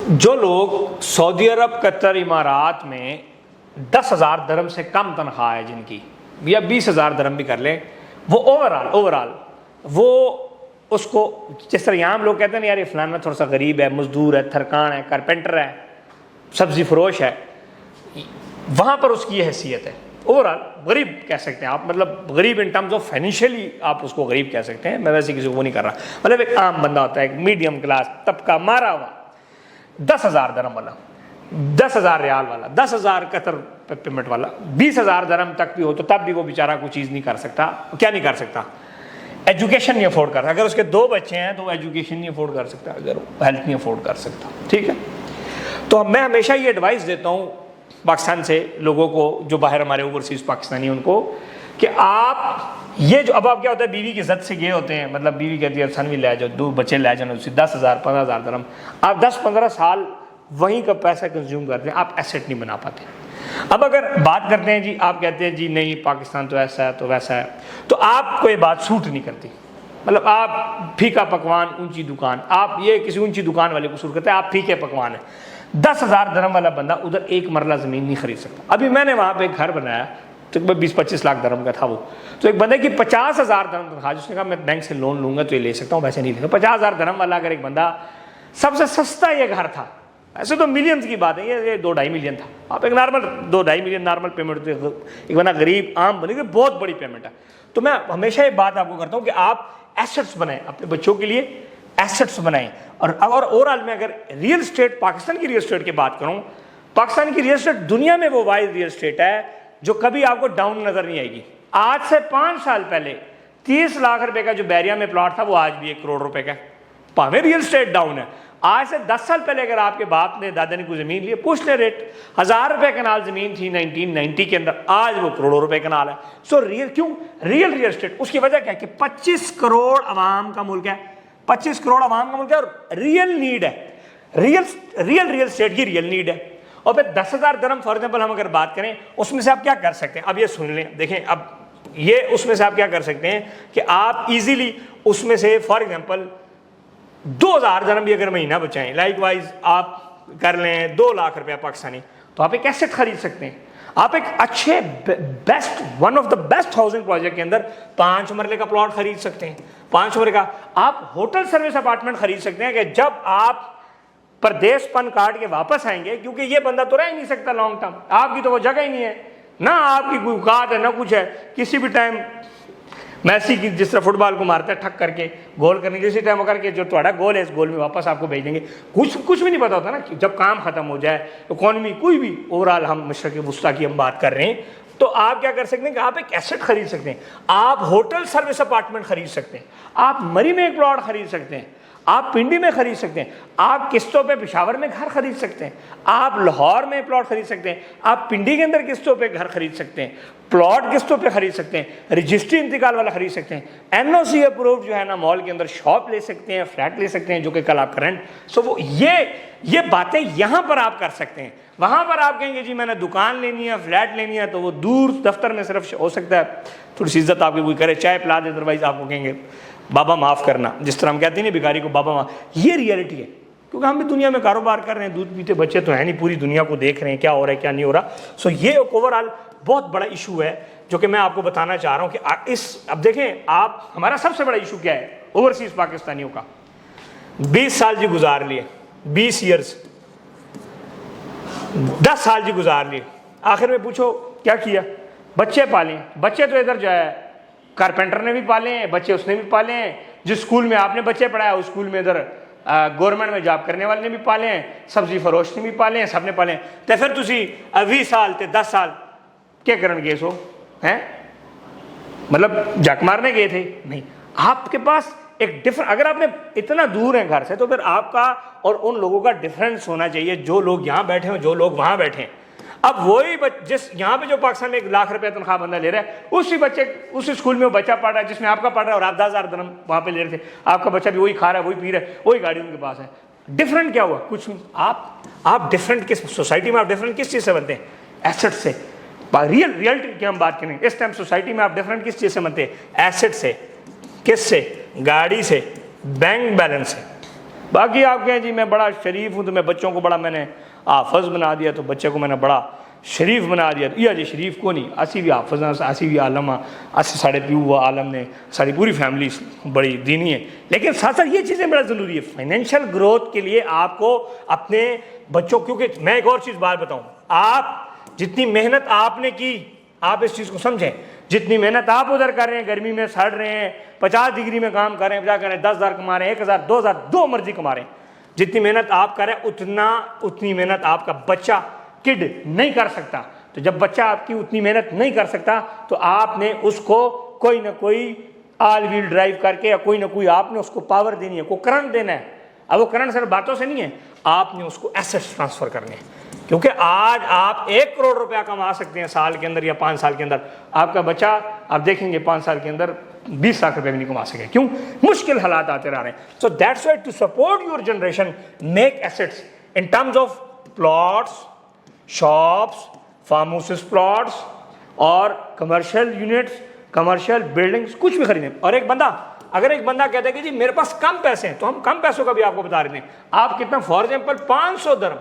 جو لوگ سعودی عرب، قطر، امارات میں 10,000 درہم سے کم تنخواہ ہے جن کی، یا 20,000 درہم بھی کر لیں، وہ اوور آل وہ اس کو، جس طرح یہاں ہم لوگ کہتے ہیں یار یہ فلانا تھوڑا سا غریب ہے، مزدور ہے، تھرکان ہے، کارپینٹر ہے، سبزی فروش ہے، وہاں پر اس کی یہ حیثیت ہے۔ اوور آل غریب کہہ سکتے ہیں آپ، مطلب غریب ان ٹرمز آف فائنینشیلی آپ اس کو غریب کہہ سکتے ہیں، میں ویسے کسی کو وہ نہیں کر رہا، مطلب ایک عام بندہ ہوتا ہے، ایک میڈیم کلاس طبقہ مارا ہوا، 10,000 درہم والا، 10,000 ریال والا، 10,000 قطر پیمنٹ والا، 20,000 درہم تک بھی ہو تو تب بھی وہ بیچارہ کوئی چیز نہیں کر سکتا۔ کیا نہیں کر سکتا؟ ایجوکیشن نہیں افورڈ کر سکتا۔ اگر اس کے 2 بچے ہیں تو وہ ایجوکیشن نہیں افورڈ کر سکتا، اگر وہ ہیلتھ نہیں افورڈ کر سکتا، ٹھیک ہے۔ تو میں ہمیشہ یہ ایڈوائس دیتا ہوں پاکستان سے لوگوں کو جو باہر ہمارے اوورسیز پاکستانی ان کو، کہ آپ یہ جو اب آپ کیا ہوتا ہے بیوی کی عزت سے گئے ہوتے ہیں، مطلب بیوی کہتی ہے سن بھی لے جاؤ، 2 بچے لے جانا، 10,000 15,000 درہم، آپ 10-15 سال وہیں کا پیسہ کنزیوم کرتے ہیں، آپ ایسٹ نہیں بنا پاتے۔ اب اگر بات کرتے ہیں جی، آپ کہتے ہیں جی نہیں پاکستان تو ایسا ہے تو ویسا ہے، تو آپ کو یہ بات سوٹ نہیں کرتی، مطلب آپ پھیکا پکوان اونچی دکان، آپ یہ کسی اونچی دکان والے کو سوٹ کرتے ہیں، آپ پھیکے پکوان ہیں۔ 10,000 درہم والا بندہ ادھر 1 مرلہ زمین نہیں خرید سکتا۔ ابھی میں نے وہاں پہ ایک گھر بنایا تو 20-25 لاکھ درہم کا تھا وہ، تو ایک بندے کی 50,000 درہم تنخواہ، جس نے کہا میں بینک سے لون لوں گا تو یہ لے سکتا ہوں، ویسے نہیں لے سکتا۔ 50,000 درہم والا اگر ایک بندہ، سب سے سستا یہ گھر تھا، ایسے تو ملینز کی بات ہے، یہ 2-2.5 ملین تھا، آپ ایک نارمل 2-2.5 ملین نارمل پیمنٹ، ایک بندہ غریب عام بنے گا، بہت بڑی پیمنٹ ہے۔ تو میں ہمیشہ یہ بات آپ کو کرتا ہوں کہ آپ ایسٹس بنائیں، اپنے بچوں کے لیے ایسٹس بنائیں۔ اور اوور آل میں اگر ریئل اسٹیٹ، پاکستان کی ریئل اسٹیٹ کی بات کروں، پاکستان کی ریئل اسٹیٹ دنیا میں وہ واحد ریئل اسٹیٹ ہے جو کبھی آپ کو ڈاؤن نظر نہیں آئے گی۔ آج سے 5 سال پہلے 30 لاکھ روپے کا جو بیریا میں پلاٹ تھا وہ آج بھی 1 کروڑ روپے کا ہے، پاویں ریئل اسٹیٹ ڈاؤن ہے۔ آج سے 10 سال پہلے اگر آپ کے باپ نے، دادا نے کوئی زمین لی، پوچھ لے ریٹ، 1,000 روپے کنال زمین تھی 1990 کے اندر، آج وہ کروڑوں روپے کنال ہے۔ سو ریئل، کیوں ریئل اسٹیٹ؟ اس کی وجہ کیا ہے کہ 25 کروڑ عوام کا ملک ہے، 25 کروڑ عوام کا ملک ہے، اور ریئل نیڈ ہے، ریئل اسٹیٹ کی ریئل نیڈ ہے۔ اور پھر 10,000 درہم فار ایگزامپل ہم اگر بات کریں، اس میں سے آپ کیا کر سکتے ہیں؟ اب یہ سن لیں، دیکھیں اب یہ اس میں سے آپ کیا کر سکتے ہیں کہ آپ ایزیلی اس میں سے فار ایگزامپل 2,000 درہم بھی اگر مہینہ بچائیں، لائک وائز آپ کر لیں 2 لاکھ روپیہ پاکستانی، تو آپ ایک ایسٹ خرید سکتے ہیں۔ آپ ایک اچھے best, one of the best housing project کے اندر 5 مرلے کا پلاٹ خرید سکتے ہیں، 5 مرلے کا۔ آپ ہوٹل سروس اپارٹمنٹ خرید سکتے ہیں کہ جب آپ پردیس پن کاٹ کے واپس آئیں گے، کیونکہ یہ بندہ تو رہ ہی نہیں سکتا لانگ ٹرم، آپ کی تو وہ جگہ ہی نہیں ہے، نہ آپ کی کوئی اوقات ہے نہ کچھ ہے، کسی بھی ٹائم میسی کی جس طرح فٹ بال کو مارتا ہے ٹھک کر کے گول کرنے کے، اسی ٹائم کر کے جو تھوڑا گول ہے اس گول میں واپس آپ کو بھیج دیں گے۔ کچھ بھی نہیں پتا ہوتا نا، جب کام ختم ہو جائے، اکانومی کوئی بھی اوور آل، ہم مشرق وسطیٰ کی ہم بات کر رہے ہیں، تو آپ کیا کر سکتے ہیں کہ آپ ایک ایسٹ خرید سکتے ہیں، آپ ہوٹل سروس اپارٹمنٹ خرید سکتے ہیں، آپ مری میں ایک پلاٹ خرید سکتے ہیں، آپ پنڈی میں خرید سکتے ہیں، آپ قسطوں پہ پشاور میں گھر خرید سکتے ہیں، آپ لاہور میں پلاٹ خرید سکتے ہیں، آپ پنڈی کے اندر قسطوں پہ گھر خرید سکتے ہیں، پلاٹ قسطوں پہ خرید سکتے ہیں، رجسٹری انتقال والا خرید سکتے ہیں، این او سی اپرووڈ جو ہے نا مال کے اندر شاپ لے سکتے ہیں، فلیٹ لے سکتے ہیں، جو کہ کل آپ کرنٹ۔ سو وہ یہ باتیں یہاں پر آپ کر سکتے ہیں۔ وہاں پر آپ کہیں گے جی میں نے دکان لینی ہے، فلیٹ لینی ہے، تو وہ دور دفتر میں صرف ہو سکتا ہے تھوڑی سی عزت آپ کی کوئی کرے، چائے پلا دے، ادروائز آپ کو کہیں گے بابا معاف کرنا، جس طرح ہم کہتے ہیں نا بھکاری کو بابا معاف۔ یہ ریئلٹی ہے، کیونکہ ہم بھی دنیا میں کاروبار کر رہے ہیں، دودھ پیتے بچے تو ہیں نہیں، پوری دنیا کو دیکھ رہے ہیں کیا ہو رہا ہے کیا نہیں ہو رہا۔ سو یہ اوور آل بہت بڑا ایشو ہے جو کہ میں آپ کو بتانا چاہ رہا ہوں کہ اب دیکھیں آپ، ہمارا سب سے بڑا ایشو کیا ہے اوورسیز پاکستانیوں کا؟ 20 سال جی گزار لیے، 20 ایئرس، 10 سال جی گزار لیے، آخر میں پوچھو کیا کیا؟ بچے پالیں، بچے تو ادھر جو ہے کارپینٹر نے بھی پالے ہیں بچے، اس نے بھی پالے ہیں، جس اسکول میں آپ نے بچے پڑھایا اس اسکول میں ادھر گورنمنٹ میں جاب کرنے والے نے بھی پالے ہیں، سبزی فروش نے بھی پالے ہیں، سب نے پالے ہیں۔ تو پھر تسی 20 سال تے 10 سال کیا کرن گے سو ہیں؟ مطلب جک مارنے گئے تھے؟ نہیں، آپ کے پاس ایک ڈفرنٹ، اگر آپ نے اتنا دور ہیں گھر سے تو پھر آپ کا اور ان لوگوں کا ڈفرینس ہونا چاہیے، جو لوگ یہاں بیٹھے ہیں جو لوگ وہاں بیٹھے ہیں۔ اب وہی جس یہاں پہ جو پاکستان میں 1 لاکھ روپے تنخواہ بندہ لے رہا ہے، اسی بچے اسی اسکول میں وہ بچہ پڑھ رہا ہے جس میں آپ کا پڑھ رہا ہے، اور آپ 10,000 درہم وہاں پہ لے رہے تھے، آپ کا بچہ بھی وہی کھا رہا ہے، وہی پی رہا ہے، وہی گاڑی ان کے پاس ہے۔ ڈفرنٹ کیا ہوا؟ کچھ نہیں۔ آپ ڈفرنٹ کس سوسائٹی میں، آپ ڈفرنٹ کس چیز سے بنتے ہیں؟ ایسٹ سے۔ ریئلٹی کی ہم بات کریں اس ٹائم سوسائٹی میں، آپ ڈفرنٹ کس چیز سے بنتے ہیں؟ ایسٹ سے۔ کس سے؟ گاڑی سے، بینک بیلنس سے، باقی آپ کہیں جی میں بڑا شریف ہوں تو میں بچوں کو بڑا میں نے حافظ بنا دیا تو بچے کو میں نے بڑا شریف بنا دیا. یہ جی شریف کو نہیں، اسی بھی حافظ ہیں، اسی بھی عالم ہیں، اسی ساڑھے پیو عالم نے، ساری پوری فیملی بڑی دینی ہے. لیکن ساتھ ساتھ یہ چیزیں بڑا ضروری ہے فائنینشیل گروتھ کے لیے. آپ کو اپنے بچوں، کیونکہ میں ایک اور چیز بات بتاؤں، آپ جتنی محنت آپ نے کی، آپ اس چیز کو سمجھیں، جتنی محنت آپ ادھر کر رہے ہیں، گرمی میں سڑ رہے ہیں، 50 ڈگری میں کام کر رہے ہیں، کیا کر رہے ہیں، 10,000 کما رہے ہیں، 1,000 2,000 جو مرضی کما رہے ہیں، جتنی محنت آپ کر رہے ہیں اتنی محنت آپ کا بچہ کڈ نہیں کر سکتا. تو جب بچہ آپ کی اتنی محنت نہیں کر سکتا تو آپ نے اس کو کوئی نہ کوئی آل ویل ڈرائیو کر کے یا کوئی نہ کوئی آپ نے اس کو پاور دینی ہے، کوئی کرنٹ دینا ہے. اب وہ کرنٹ صرف باتوں سے نہیں ہے، آپ نے اس کو ایسٹس ٹرانسفر کرنے ہیں. کیونکہ آج آپ 1 کروڑ روپیہ کما سکتے ہیں سال کے اندر یا 5 سال کے اندر. آپ کا بچہ آپ دیکھیں گے 5 سال کے اندر 20 لاکھ روپے بھی نہیں کما سکے. کیوں؟ مشکل حالات آتے رہ رہے ہیں. So that's why to support your generation make assets in terms of plots, shops, farm houses plots اور کمرشل یونٹس، کمرشل بلڈنگس، کچھ بھی خریدیں. اور اگر ایک بندہ کہتا ہے کہ جی میرے پاس کم پیسے ہیں، تو ہم کم پیسوں کا بھی آپ کو بتا رہے ہیں. آپ کتنا، فار ایگزامپل 500 درہم،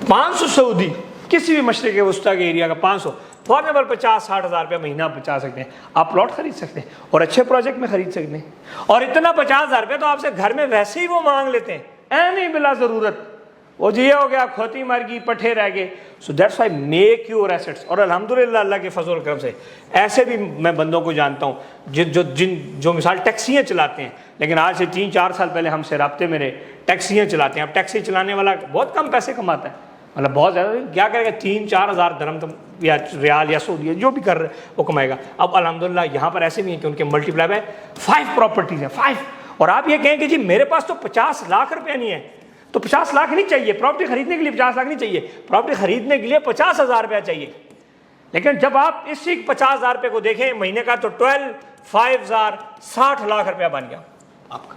500 سعودی، کسی بھی مشرق وسطیٰ کے ایریا کا 500، فار ایگزامپل 50-60 ہزار روپے مہینہ آپ بچا سکتے ہیں. آپ پلاٹ خرید سکتے ہیں اور اچھے پروجیکٹ میں خرید سکتے ہیں. اور اتنا 50,000 روپے تو آپ سے گھر میں ویسے ہی وہ مانگ لیتے ہیں، نہیں بلا ضرورت. وہ جی یہ ہو گیا، کھوتی مر گئی، پٹھے رہ گئے. سو that's Y make your assets. اور الحمدللہ اللہ کے فضل و کرم سے ایسے بھی میں بندوں کو جانتا ہوں جو مثال ٹیکسیاں چلاتے ہیں، لیکن آج سے 3-4 سال پہلے ہم سے رابطے میں رہے، ٹیکسیاں چلاتے ہیں. اب ٹیکسی چلانے والا بہت کم پیسے کماتا ہے، مطلب بہت زیادہ، کیا کرے گا، 3-4 ہزار درہم یا ریال یا سعودی جو بھی کر رہے وہ کمائے گا. اب الحمدللہ یہاں پر ایسے بھی ہیں کہ ان کے ملٹی پلائی ہے 5 پراپرٹیز ہیں، 5. اور آپ یہ کہیں کہ جی میرے پاس تو 50 لاکھ روپے نہیں ہے، تو 50 لاکھ نہیں چاہیے پراپرٹی خریدنے کے لیے، 50 لاکھ نہیں چاہیے پراپرٹی خریدنے کے لیے، 50,000 روپیہ چاہیے. لیکن جب آپ اسی 50,000 روپے کو دیکھیں مہینے کا، تو 12,500 60 لاکھ روپیہ بن گیا آپ کا.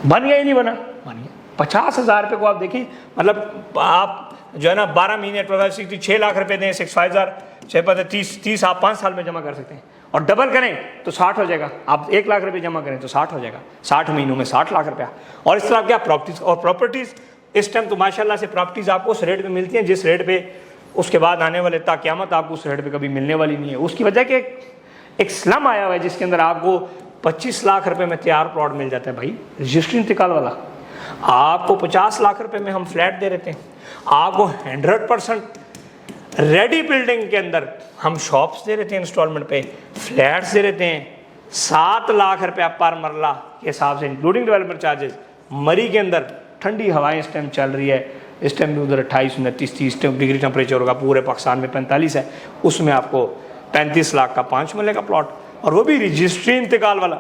بن گیا ہی نہیں بنا، بن گیا. 50,000 روپے کو آپ دیکھیں، مطلب آپ جو ہے نا 12 مہینے 12 6 لاکھ روپے دیں، 6,500 30 آپ 5 سال میں جمع کر سکتے ہیں. اور ڈبل کریں تو 60 ہو جائے گا. آپ 1 لاکھ روپے جمع کریں تو 60 ہو جائے گا، 60 مہینوں میں 60 لاکھ روپیہ. اور اس طرح کیا پراپرٹیز، اور پراپرٹیز اس ٹائم تو ماشاءاللہ سے پراپرٹیز آپ کو اس ریٹ پہ ملتی ہیں جس ریٹ پہ اس کے بعد آنے والے تا قیامت آپ کو اس ریٹ پہ کبھی ملنے والی نہیں ہے. اس کی وجہ کہ ایک سلم آیا ہوا ہے جس کے اندر آپ کو 25 لاکھ روپے میں تیار پلاٹ مل جاتا ہے. بھائی رجسٹری انتقال والا، آپ کو 50 لاکھ روپے میں ہم فلیٹ دے رہتے ہیں، آپ کو 100% ریڈی بلڈنگ کے اندر ہم شاپس دے رہتے ہیں انسٹالمنٹ پہ، فلیٹس دے رہتے ہیں 7 لاکھ روپیہ پر مرلہ کے حساب سے انکلوڈنگ ڈیولپمنٹ چارجز. مری کے اندر ٹھنڈی ہوائیں اس ٹائم چل رہی ہے، اس ٹائم بھی ادھر 28 29 30 ڈگری ٹمپریچر ہوگا، پورے پاکستان میں 45 ہے. اس میں آپ کو 35 لاکھ کا 5 مرلے کا پلاٹ، اور وہ بھی رجسٹری انتقال والا.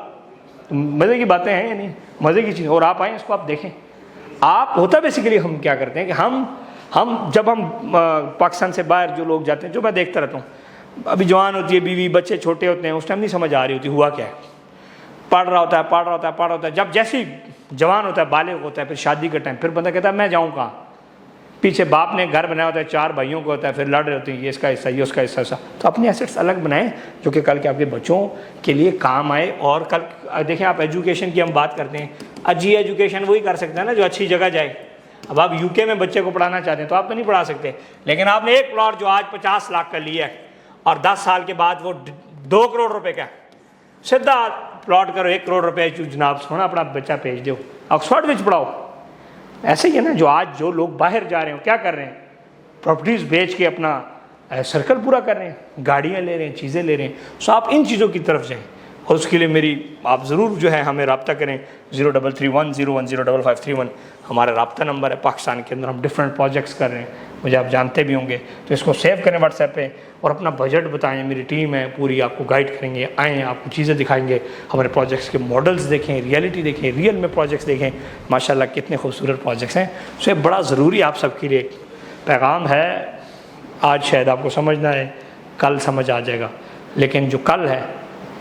مزے کی باتیں ہیں یا نہیں؟ مزے کی چیز. اور آپ آئیں اس کو آپ دیکھیں. آپ ہوتا بیسیکلی ہم کیا کرتے ہیں کہ ہم جب ہم پاکستان سے باہر جو لوگ جاتے ہیں، جو میں دیکھتا رہتا ہوں، ابھی جوان ہوتی ہے بیوی، بچے چھوٹے ہوتے ہیں، اس ٹائم نہیں سمجھ آ رہی ہوتی ہوا کیا ہے، پڑھ رہا ہوتا ہے. جب جیسی جوان ہوتا ہے، بالغ ہوتا ہے، پھر شادی کا ٹائم، پھر بندہ کہتا ہے میں جاؤں کہاں. پیچھے باپ نے گھر بنایا ہوتا ہے، 4 بھائیوں کو ہوتا ہے، پھر لڑ رہے ہوتے ہیں یہ اس کا حصہ، یہ اس کا حصہ. تو اپنے ایسٹس الگ بنائیں جو کہ کل کے آپ کے بچوں کے لیے کام آئے. اور کل دیکھیں آپ ایجوکیشن کی ہم بات کرتے ہیں، اچھی ایجوکیشن وہی کر سکتا ہے نا جو اچھی جگہ جائے. اب آپ UK میں بچے کو پڑھانا چاہتے ہیں تو آپ تو نہیں پڑھا سکتے، لیکن آپ نے ایک پلاٹ جو آج 50 لاکھ کا لیا ہے اور 10 سال کے بعد وہ 2 کروڑ روپے کا، سیدھا پلاٹ کرو 1 کروڑ روپے جناب، سونا اپنا بچہ بھیج دو آکسفورڈ میں پڑھاؤ. ایسے ہی ہے نا، جو آج جو لوگ باہر جا رہے ہیں کیا کر رہے ہیں، پراپرٹیز بیچ کے اپنا سرکل پورا کر رہے ہیں، گاڑیاں لے رہے ہیں، چیزیں لے رہے ہیں. سو آپ ان چیزوں کی طرف جائیں. اور اس کے لیے میری آپ ضرور جو ہے ہمیں رابطہ کریں. 0331010531 ہمارا رابطہ نمبر ہے. پاکستان کے اندر ہم ڈفرینٹ پروجیکٹس کر رہے ہیں، مجھے آپ جانتے بھی ہوں گے، تو اس کو سیو کریں واٹس ایپ پہ اور اپنا بجٹ بتائیں. میری ٹیم ہے پوری، آپ کو گائیڈ کریں گے. آئیں، آپ کو چیزیں دکھائیں گے، ہمارے پروجیکٹس کے ماڈلز دیکھیں، ریئلٹی دیکھیں، ریئل میں پروجیکٹس دیکھیں. ماشاءاللہ کتنے خوبصورت پروجیکٹس ہیں. سو یہ بڑا ضروری آپ سب کے لیے پیغام ہے. آج شاید آپ کو سمجھنا ہے، کل سمجھ آ جائے گا، لیکن جو کل ہے،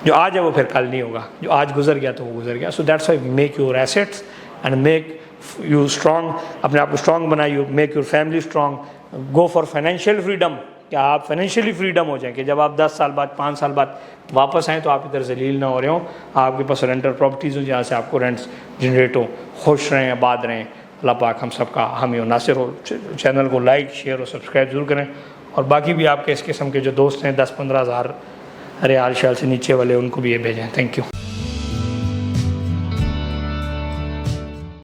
جو آج ہے وہ پھر کل نہیں ہوگا. جو آج گزر گیا تو وہ گزر گیا. سو that's Y make your assets and make you strong. اپنے آپ کو اسٹرانگ بنائیے، make your family strong. Go for financial freedom کہ آپ فائنینشیلی فریڈم ہو جائیں کہ جب آپ 10 سال بعد 5 سال بعد واپس آئیں تو آپ ادھر ذلیل نہ ہو رہے ہوں، آپ کے پاس رینٹل پراپرٹیز ہوں جہاں سے آپ کو رینٹس جنریٹ ہوں، خوش رہیں آباد رہیں۔ اللہ پاک ہم سب کا حامی و ناصر ہو۔ چینل کو لائک شیئر اور سبسکرائب ضرور کریں، اور باقی بھی آپ کے اس قسم کے جو دوست ہیں 10-15 ہزار ریال شیال سے نیچے والے ان کو بھی یہ بھیجیں۔ Thank you.